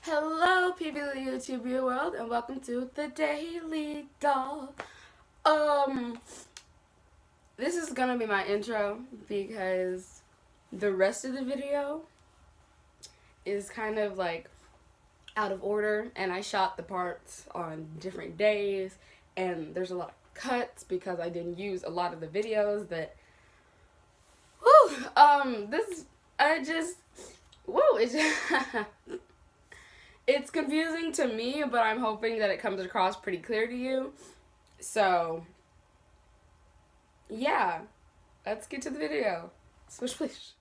Hello, people of the YouTube world, and welcome to the Daily Doll. This is gonna be my intro because the rest of the video is kind of like out of order, and I shot the parts on different days, and there's a lot of cuts because I didn't use a lot of the videos that. It's just. It's confusing to me, but I'm hoping that it comes across pretty clear to you. So, yeah, let's get to the video. Switch, please.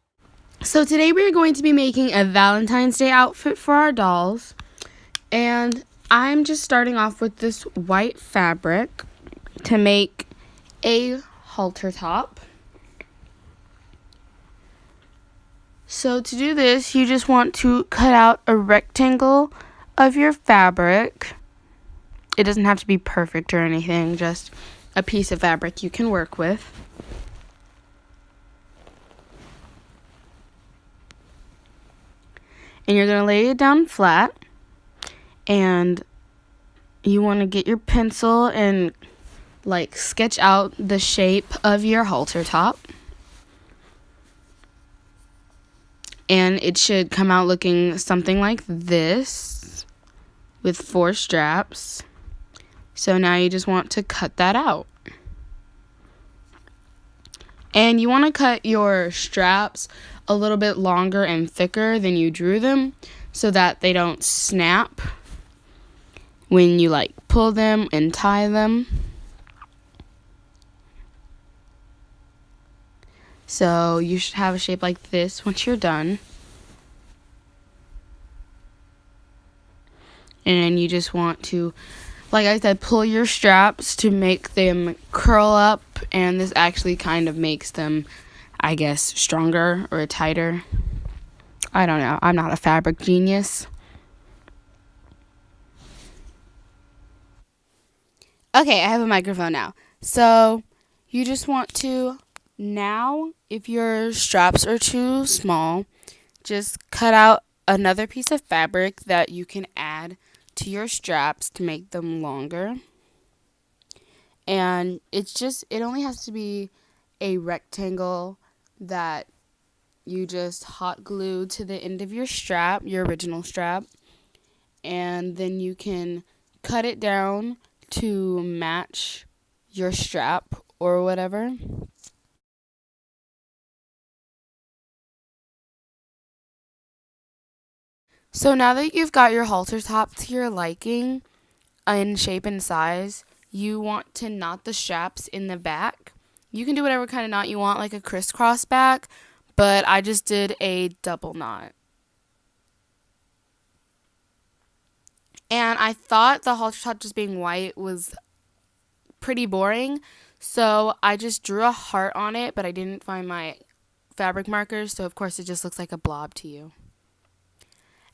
So today we are going to be making a Valentine's Day outfit for our dolls. And I'm just starting off with this white fabric to make a halter top. So to do this, you just want to cut out a rectangle of your fabric. It doesn't have to be perfect or anything, just a piece of fabric you can work with. And you're going to lay it down flat. And you want to get your pencil and sketch out the shape of your halter top. And it should come out looking something like this with 4 straps. So now you just want to cut that out. And you want to cut your straps a little bit longer and thicker than you drew them so that they don't snap when you pull them and tie them. So you should have a shape like this once you're done. And you just want to, like I said, pull your straps to make them curl up. And this actually kind of makes them, I guess, stronger or tighter. I don't know. I'm not a fabric genius. Okay, I have a microphone now. So you just want to, now, if your straps are too small, just cut out another piece of fabric that you can add to your straps to make them longer. And it only has to be a rectangle that you just hot glue to the end of your strap, your original strap. And then you can cut it down to match your strap or whatever. So now that you've got your halter top to your liking in shape and size, you want to knot the straps in the back. You can do whatever kind of knot you want, like a crisscross back, but I just did a double knot. And I thought the halter top just being white was pretty boring, so I just drew a heart on it, but I didn't find my fabric markers, so of course it just looks like a blob to you.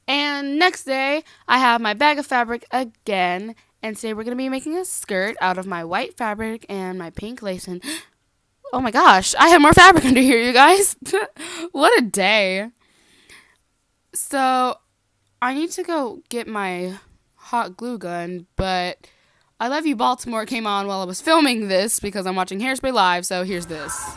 And next day, I have my bag of fabric again, and today we're going to be making a skirt out of my white fabric and my pink lace. And oh my gosh, I have more fabric under here, you guys. What a day. So I need to go get my hot glue gun, but I Love You Baltimore came on while I was filming this because I'm watching Hairspray live, so here's this.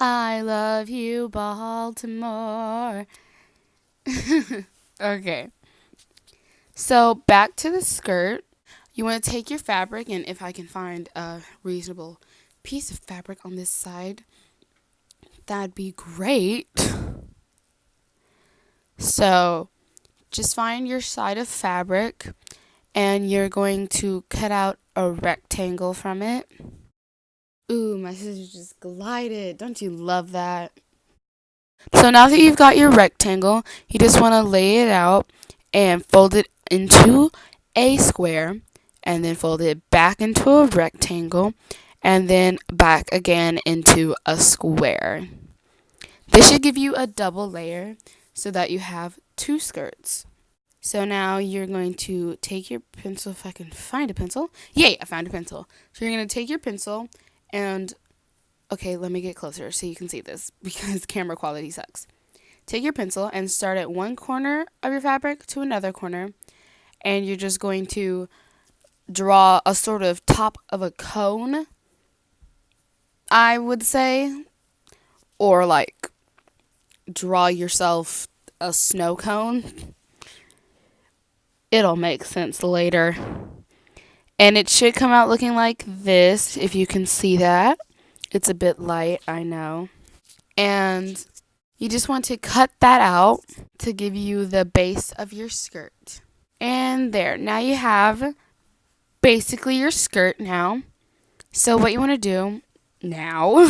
I love you, Baltimore. Okay. So back to the skirt. You want to take your fabric, and if I can find a reasonable piece of fabric on this side, that'd be great. So just find your side of fabric, and you're going to cut out a rectangle from it. Ooh, my scissors just glided. Don't you love that? So now that you've got your rectangle, you just want to lay it out and fold it into a square, and then fold it back into a rectangle, and then back again into a square. This should give you a double layer so that you have 2 skirts. So now you're going to take your pencil, if I can find a pencil. Yay, I found a pencil. So you're going to take your pencil and, okay, let me get closer so you can see this because camera quality sucks. Take your pencil and start at one corner of your fabric to another corner, and you're just going to draw a sort of top of a cone, I would say, or like draw yourself a snow cone. It'll make sense later. And it should come out looking like this, if you can see that. It's a bit light, I know. And you just want to cut that out to give you the base of your skirt. And there, now you have basically your skirt now. So what you want to do now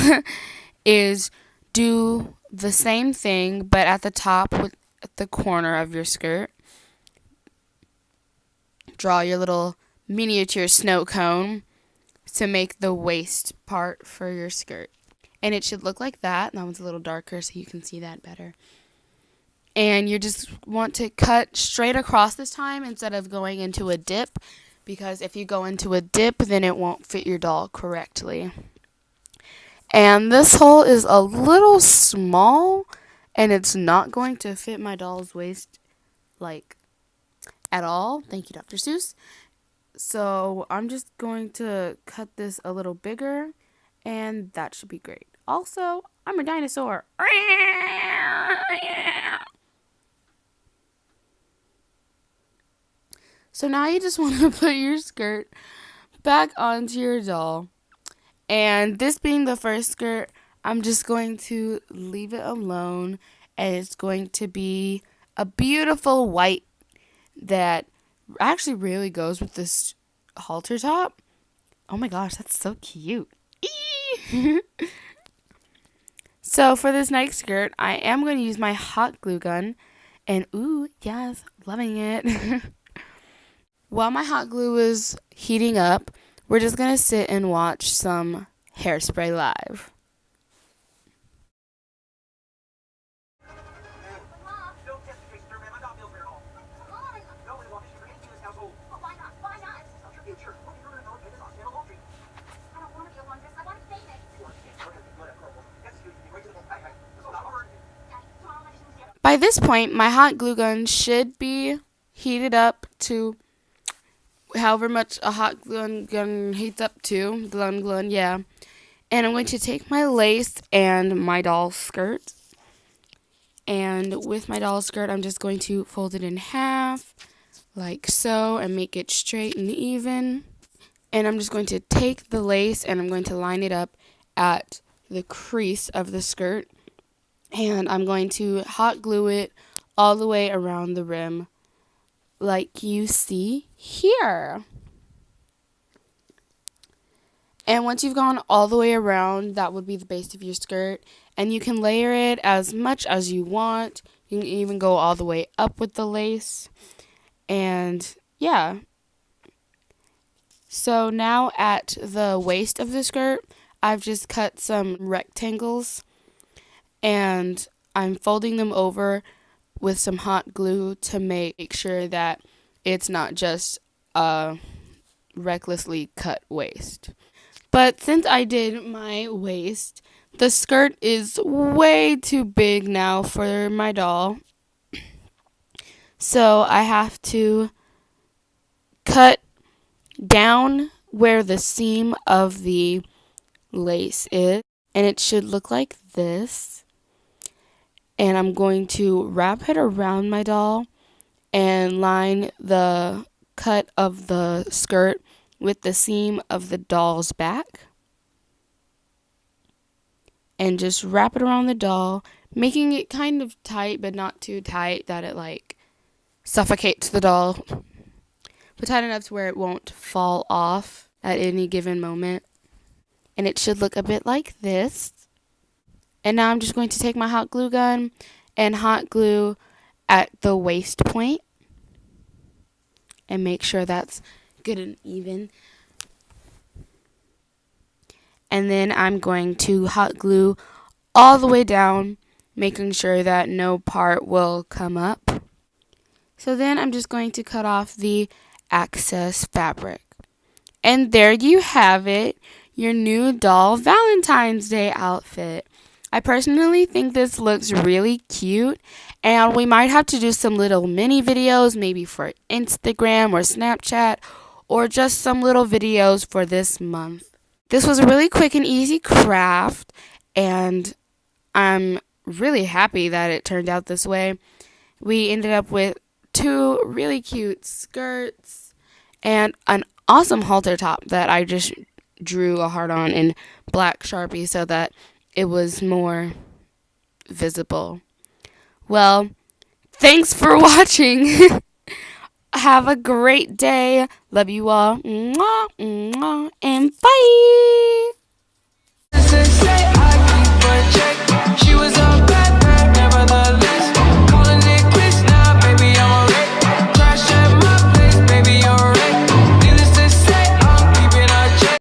is do the same thing, but at the top, at the corner of your skirt. Draw your little miniature snow cone to make the waist part for your skirt. And it should look like that. That one's a little darker so you can see that better. And you just want to cut straight across this time instead of going into a dip, because if you go into a dip, then it won't fit your doll correctly. And this hole is a little small, and it's not going to fit my doll's waist like at all. Thank you, Dr. Seuss. So I'm just going to cut this a little bigger, and that should be great. Also, I'm a dinosaur. So now you just want to put your skirt back onto your doll. And this being the first skirt, I'm just going to leave it alone, and it's going to be a beautiful white that actually really goes with this halter top. Oh my gosh, that's so cute. So for this next skirt, I am going to use my hot glue gun. And ooh, yes, loving it. While my hot glue is heating up, we're just going to sit and watch some Hairspray live. By this point, my hot glue gun should be heated up to however much a hot glue gun heats up to. Glun, yeah. And I'm going to take my lace and my doll skirt. And with my doll skirt, I'm just going to fold it in half, like so, and make it straight and even. And I'm just going to take the lace and I'm going to line it up at the crease of the skirt. And I'm going to hot glue it all the way around the rim, like you see here. And once you've gone all the way around, that would be the base of your skirt. And you can layer it as much as you want. You can even go all the way up with the lace. And yeah. So now at the waist of the skirt, I've just cut some rectangles. And I'm folding them over with some hot glue to make sure that it's not just a recklessly cut waist. But since I did my waist, the skirt is way too big now for my doll. So I have to cut down where the seam of the lace is. And it should look like this. And I'm going to wrap it around my doll and line the cut of the skirt with the seam of the doll's back. And just wrap it around the doll, making it kind of tight, but not too tight that it like suffocates the doll. But tight enough to where it won't fall off at any given moment. And it should look a bit like this. And now I'm just going to take my hot glue gun and hot glue at the waist point and make sure that's good and even. And then I'm going to hot glue all the way down, making sure that no part will come up. So then I'm just going to cut off the excess fabric. And there you have it, your new doll Valentine's Day outfit. I personally think this looks really cute, and we might have to do some little mini videos, maybe for Instagram or Snapchat, or just some little videos for this month. This was a really quick and easy craft, and I'm really happy that it turned out this way. We ended up with 2 really cute skirts and an awesome halter top that I just drew a heart on in black Sharpie so that it was more visible. Well, thanks for watching. Have a great day. Love you all. Mwah, mwah, and bye.